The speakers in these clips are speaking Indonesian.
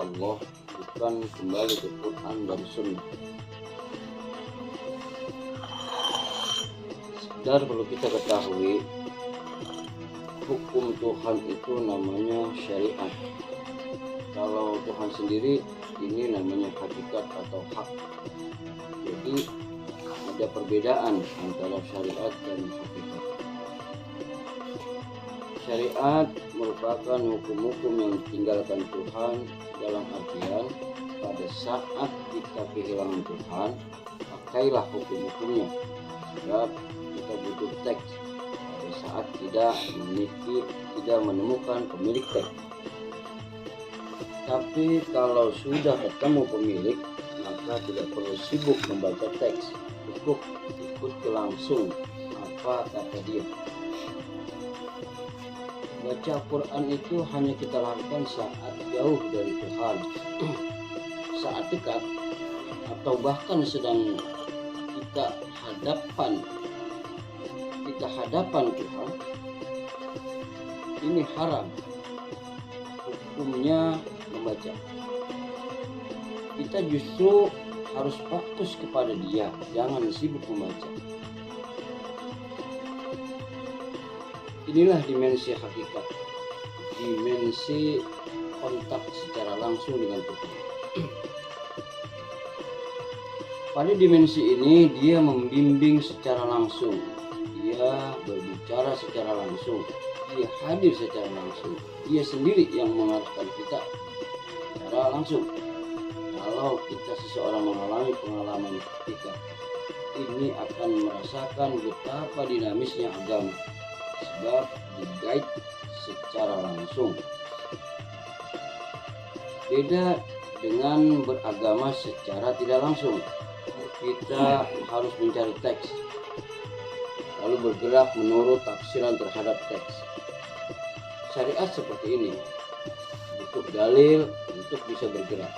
Allah, bukan kembali ke Quran dan Sunnah. Sekedar perlu kita ketahui, hukum Tuhan itu namanya syariat. Kalau Tuhan sendiri ini namanya hakikat atau hak. Jadi ada perbedaan antara syariat dan hakikat. Syariat merupakan hukum-hukum yang ditinggalkan Tuhan, dalam artian pada saat kita kehilangan Tuhan, pakailah hukum-hukumnya. Sebab kita butuh teks pada saat tidak menemukan pemilik teks. Tapi kalau sudah ketemu pemilik, maka tidak perlu sibuk membaca teks, cukup ikuti langsung apa kata dia. Baca Quran itu hanya kita lakukan saat jauh dari Tuhan, saat dekat, atau bahkan sedang kita hadapan Tuhan. Ini haram hukumnya membaca. Kita justru harus fokus kepada dia, jangan sibuk membaca. Inilah dimensi hakikat, dimensi kontak secara langsung dengan Tuhan. Pada dimensi ini dia membimbing secara langsung, dia berbicara secara langsung, dia hadir secara langsung, dia sendiri yang mengarahkan kita secara langsung. Kalau kita seseorang mengalami pengalaman hakikat, ini akan merasakan betapa dinamisnya agama, sebab di-guide secara langsung. Beda dengan beragama secara tidak langsung. Kita harus mencari teks, lalu bergerak menurut tafsiran terhadap teks. Syariat seperti ini, butuh dalil untuk bisa bergerak.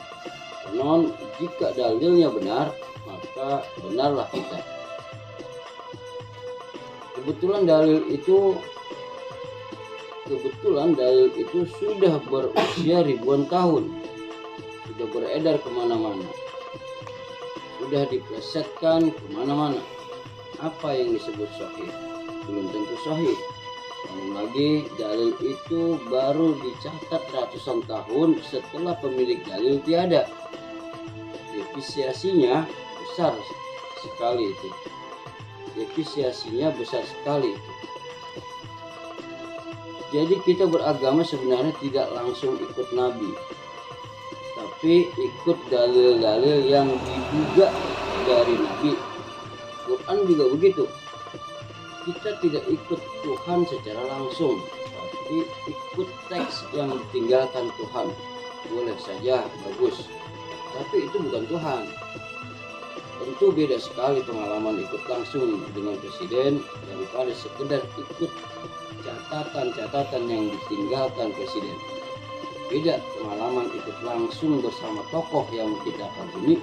Namun jika dalilnya benar, maka benarlah kita. Kebetulan dalil itu sudah berusia ribuan tahun, sudah beredar kemana-mana, sudah diplesetkan kemana-mana. Apa yang disebut sahih belum tentu sahih. Namun lagi dalil itu baru dicatat ratusan tahun setelah pemilik dalil tiada. Defisiasinya besar sekali itu. Jadi kita beragama sebenarnya tidak langsung ikut Nabi, tapi ikut dalil-dalil yang diduga dari Nabi. Quran juga begitu. Kita tidak ikut Tuhan secara langsung, tapi ikut teks yang ditinggalkan Tuhan. Boleh saja, bagus, tapi itu bukan Tuhan. Tentu beda sekali pengalaman ikut langsung dengan presiden daripada sekedar ikut catatan-catatan yang ditinggalkan presiden. Beda pengalaman ikut langsung bersama tokoh yang kita kagumi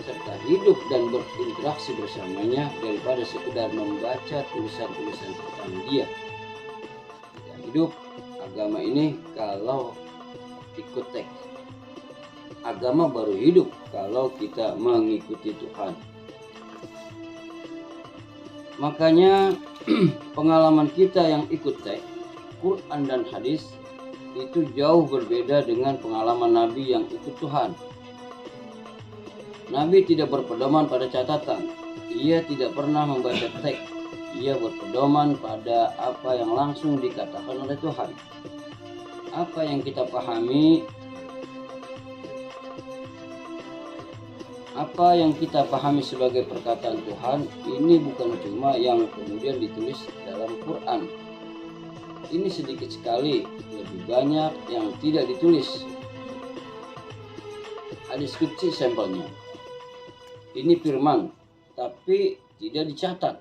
serta hidup dan berinteraksi bersamanya daripada sekedar membaca tulisan-tulisan tentang dia. Kita hidup agama ini kalau ikut teks. Agama baru hidup kalau kita mengikuti Tuhan. Makanya pengalaman kita yang ikut teks Quran dan hadis itu jauh berbeda dengan pengalaman Nabi yang ikut Tuhan. Nabi tidak berpedoman pada catatan, ia tidak pernah membaca teks, ia berpedoman pada apa yang langsung dikatakan oleh Tuhan. Apa yang kita pahami, sebagai perkataan Tuhan, ini bukan cuma yang kemudian ditulis dalam Quran. Ini sedikit sekali, lebih banyak yang tidak ditulis. Hadis qudsi sampelnya. Ini firman, tapi tidak dicatat.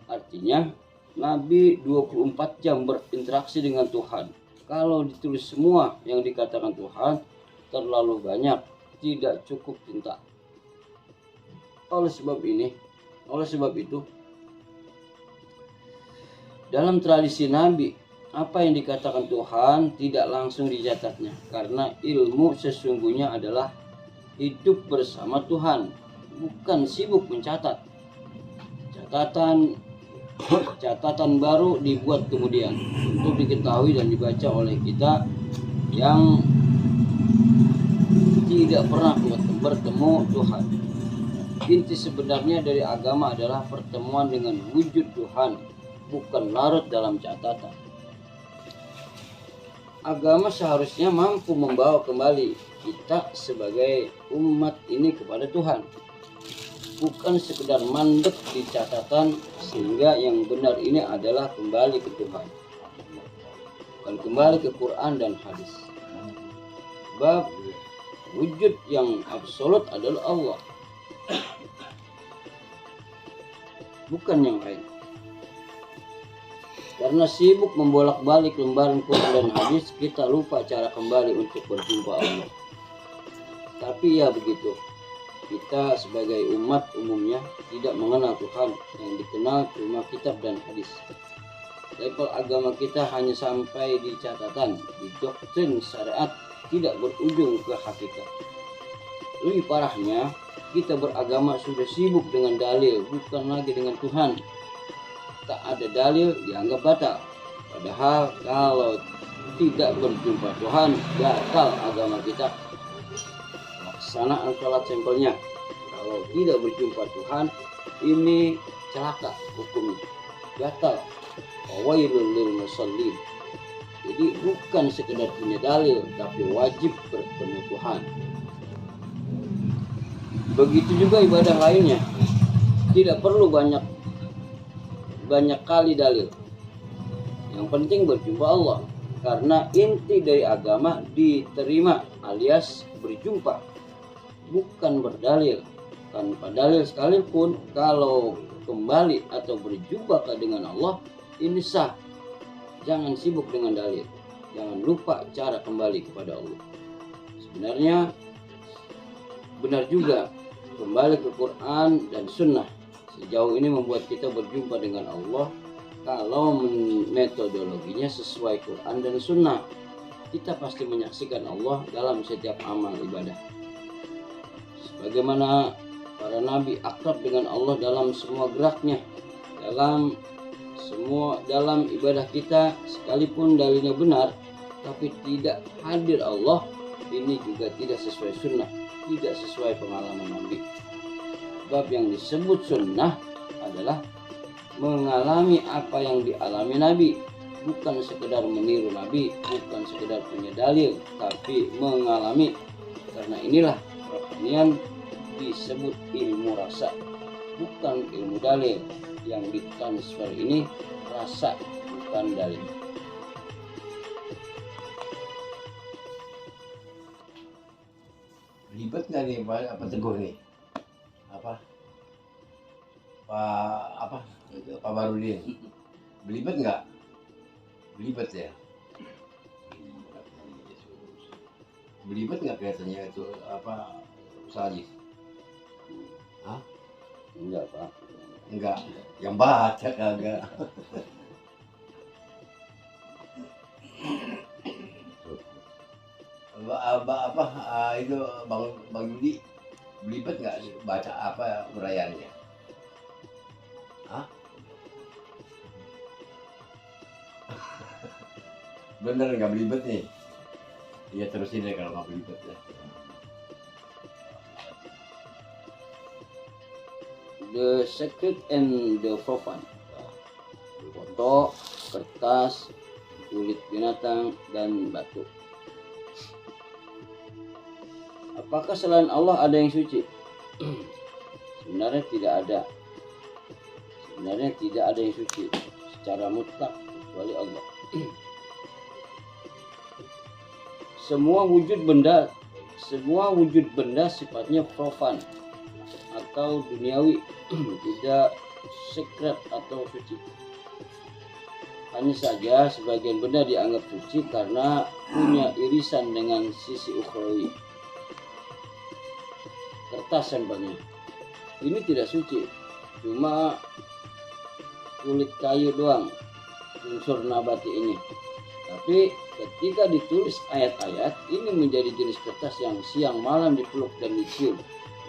Artinya, Nabi 24 jam berinteraksi dengan Tuhan. Kalau ditulis semua yang dikatakan Tuhan, terlalu banyak, tidak cukup tinta. Oleh sebab itu, dalam tradisi Nabi apa yang dikatakan Tuhan tidak langsung dicatatnya, karena ilmu sesungguhnya adalah hidup bersama Tuhan, bukan sibuk mencatat. Catatan baru dibuat kemudian untuk diketahui dan dibaca oleh kita yang tidak pernah bertemu Tuhan. Inti sebenarnya dari agama adalah pertemuan dengan wujud Tuhan, bukan larut dalam catatan. Agama seharusnya mampu membawa kembali kita sebagai umat ini kepada Tuhan, bukan sekedar mandek di catatan, sehingga yang benar ini adalah kembali ke Tuhan, bukan kembali ke Quran dan hadis. Sebab wujud yang absolut adalah Allah, bukan yang lain. Karena sibuk membolak-balik lembaran Quran dan hadis, kita lupa cara kembali untuk berjumpa Allah. Tapi ya begitu, kita sebagai umat umumnya tidak mengenal Tuhan yang dikenal cuma kitab dan hadis. Level agama kita hanya sampai di catatan, di doktrin syariat, tidak berujung ke hakikat. Lebih parahnya, kita beragama sudah sibuk dengan dalil, bukan lagi dengan Tuhan. Tak ada dalil dianggap batal. Padahal kalau tidak berjumpa Tuhan, batal agama kita. Laksanaan sholat sampelnya. Kalau tidak berjumpa Tuhan, ini celaka hukumnya, batal. Wailul lil musallin. Jadi bukan sekedar punya dalil, tapi wajib bertemu Tuhan. Begitu juga ibadah lainnya, tidak perlu banyak kali dalil. Yang penting berjumpa Allah, karena inti dari agama diterima alias berjumpa, bukan berdalil. Tanpa dalil sekalipun, kalau kembali atau berjumpa dengan Allah ini sah. Jangan sibuk dengan dalil, jangan lupa cara kembali kepada Allah. Sebenarnya benar juga kembali ke Quran dan Sunnah. Sejauh ini membuat kita berjumpa dengan Allah kalau metodologinya sesuai Quran dan Sunnah. Kita pasti menyaksikan Allah dalam setiap amal ibadah. Sebagaimana para nabi akrab dengan Allah dalam semua geraknya, dalam ibadah kita, sekalipun dalilnya benar, tapi tidak hadir Allah, ini juga tidak sesuai Sunnah, tidak sesuai pengalaman Nabi. Sebab yang disebut sunnah adalah mengalami apa yang dialami Nabi, bukan sekedar meniru Nabi, bukan sekedar punya dalil, tapi mengalami. Karena inilah rohanian disebut ilmu rasa, bukan ilmu dalil. Yang ditransfer ini rasa, bukan dalil. Ribet nggak nih apa Teguh nih? Pak Barudin belibet nggak? Belibet ya? Belibet nggak kelihatannya itu Ustaz? Hah? Enggak, Pak. Enggak, yang baca kagak. Itu Bang Yudi belibet nggak baca uraiannya? Hah? Bener nggak belibet nih? Iya terusin deh kalau nggak belibet ya. The Sacred and the Profane. Foto, kertas, kulit binatang, dan batu. Apakah selain Allah ada yang suci? Sebenarnya tidak ada. Sebenarnya tidak ada yang suci secara mutlak kecuali Allah. Semua wujud benda sifatnya profan atau duniawi, tidak secret atau suci. Hanya saja sebagian benda dianggap suci karena punya irisan dengan sisi ukhrawi. Kertas sampelnya ini tidak suci, cuma kulit kayu doang, unsur nabati ini. Tapi ketika ditulis ayat-ayat, ini menjadi jenis kertas yang siang malam dipeluk dan dicium,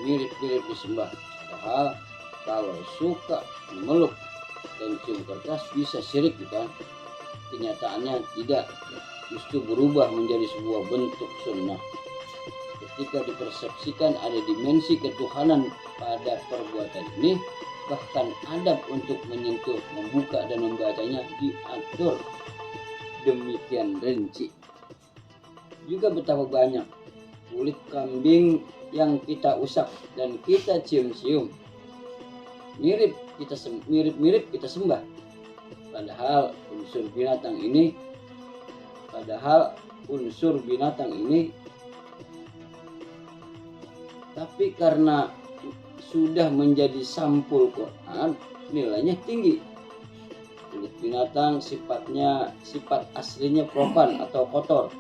mirip-mirip disembah. Padahal kalau suka memeluk dan cium kertas bisa syirik, bukan? Kenyataannya tidak, justru berubah menjadi sebuah bentuk sunnah. Ketika dipersepsikan ada dimensi ketuhanan pada perbuatan ini, bahkan adab untuk menyentuh, membuka dan membacanya diatur demikian rinci. Juga betapa banyak kulit kambing yang kita usap dan kita cium-cium, mirip kita sembah. Padahal unsur binatang ini tapi karena sudah menjadi sampul Quran, nilainya tinggi. Kulit binatang sifat aslinya profan atau kotor,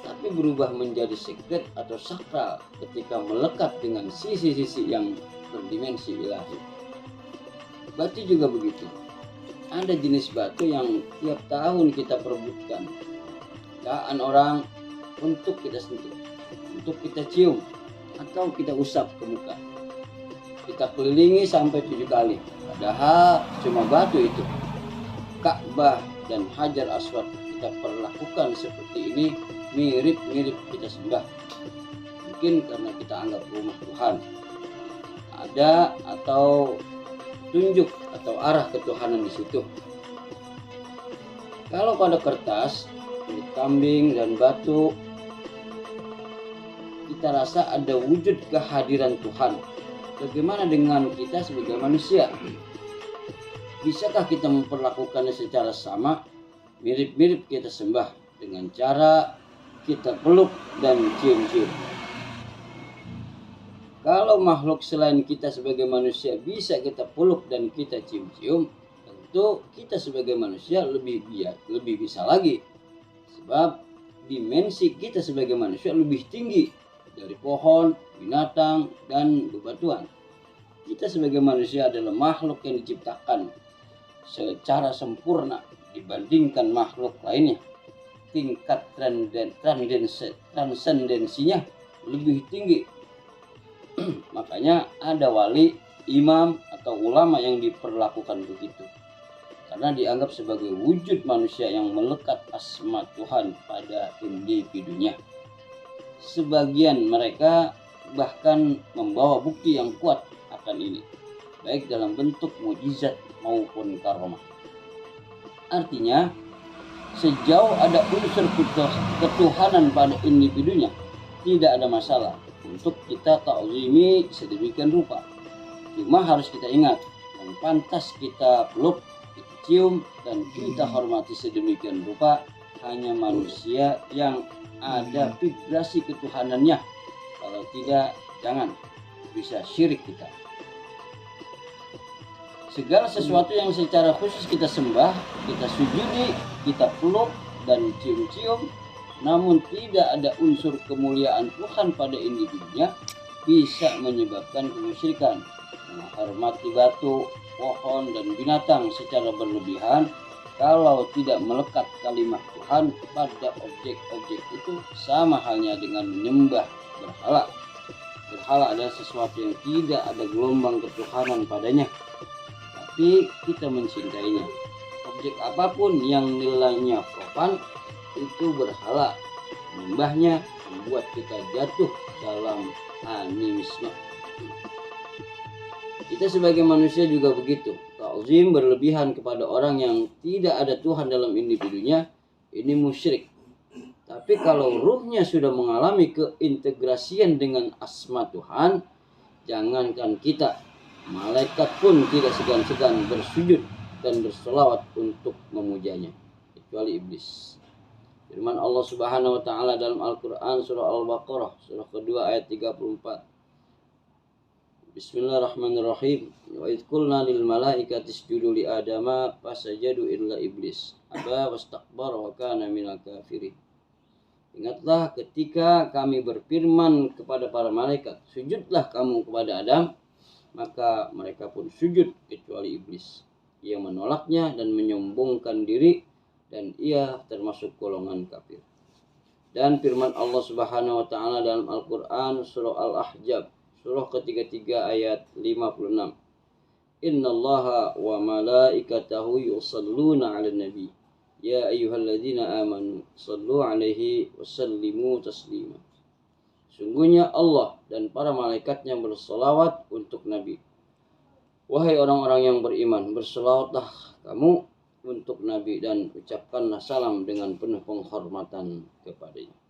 tapi berubah menjadi secret atau sakral ketika melekat dengan sisi-sisi yang berdimensi ilahi. Batu juga begitu. Ada jenis batu yang tiap tahun kita perebutkan, ciptaan orang, untuk kita sentuh, untuk kita cium, atau kita usap ke muka. Kita kelilingi sampai 7 kali. Padahal cuma batu itu. Ka'bah dan Hajar Aswad kita perlakukan seperti ini, mirip-mirip kita sembah. Mungkin karena kita anggap rumah Tuhan. Ada atau tunjuk atau arah ketuhanan di situ. Kalau pada kertas, kulit kambing dan batu, kita rasa ada wujud kehadiran Tuhan. Bagaimana dengan kita sebagai manusia? Bisakah kita memperlakukannya secara sama, mirip-mirip kita sembah, dengan cara kita peluk dan cium-cium? Kalau makhluk selain kita sebagai manusia bisa kita peluk dan kita cium-cium, tentu kita sebagai manusia lebih bisa lagi. Sebab dimensi kita sebagai manusia lebih tinggi dari pohon, binatang, dan bebatuan. Kita sebagai manusia adalah makhluk yang diciptakan secara sempurna dibandingkan makhluk lainnya. Tingkat transendensinya lebih tinggi. Makanya ada wali, imam, atau ulama yang diperlakukan begitu, karena dianggap sebagai wujud manusia yang melekat asma Tuhan pada individunya. Sebagian mereka bahkan membawa bukti yang kuat akan ini, baik dalam bentuk mukjizat maupun karamah. Artinya, sejauh ada unsur ketuhanan pada individunya, tidak ada masalah untuk kita ta'zimi sedemikian rupa. Cuma harus kita ingat, yang pantas kita peluk, kita cium, dan kita hormati sedemikian rupa hanya manusia yang ada vibrasi ketuhanannya. Kalau tidak, jangan, bisa syirik kita. Segala sesuatu yang secara khusus kita sembah, kita sujudi, kita peluk dan cium-cium, namun tidak ada unsur kemuliaan Tuhan pada individunya, bisa menyebabkan kemusyrikan. Menghormati batu, pohon, dan binatang secara berlebihan, kalau tidak melekat kalimat Tuhan pada objek-objek itu, sama halnya dengan menyembah berhala. Berhala adalah sesuatu yang tidak ada gelombang ketuhanan padanya, tapi kita mencintainya. Objek apapun yang nilainya profan itu berhala. Menyembahnya membuat kita jatuh dalam animisme. Kita sebagai manusia juga begitu. Ta'zim berlebihan kepada orang yang tidak ada Tuhan dalam individunya, ini musyrik. Tapi kalau ruhnya sudah mengalami keintegrasian dengan asma Tuhan, jangankan kita, malaikat pun tidak segan-segan bersujud dan berselawat untuk memujanya, kecuali iblis. Firman Allah Subhanahu wa taala dalam Al-Qur'an surah Al-Baqarah surah kedua ayat 34. Bismillahirrahmanirrahim. Wa idh qulna lil malaikati isjudu li adama fasajadu illa iblis aba wastakbara wa kana minal kafirin. Ingatlah ketika kami berfirman kepada para malaikat, sujudlah kamu kepada Adam, maka mereka pun sujud kecuali iblis. Ia menolaknya dan menyombongkan diri, dan ia termasuk golongan kafir. Dan firman Allah Subhanahu wa taala dalam Al-Qur'an surah Al-Ahzab, surah ketiga ayat 56. Innallaha wa malaikatahu yusalluna 'alan nabi. Ya ayyuhalladzina amanu sallu 'alaihi wa sallimu taslima. Sungguhnya Allah dan para malaikatnya berselawat untuk Nabi. Wahai orang-orang yang beriman, berselawatlah kamu untuk Nabi dan ucapkanlah salam dengan penuh penghormatan kepadanya.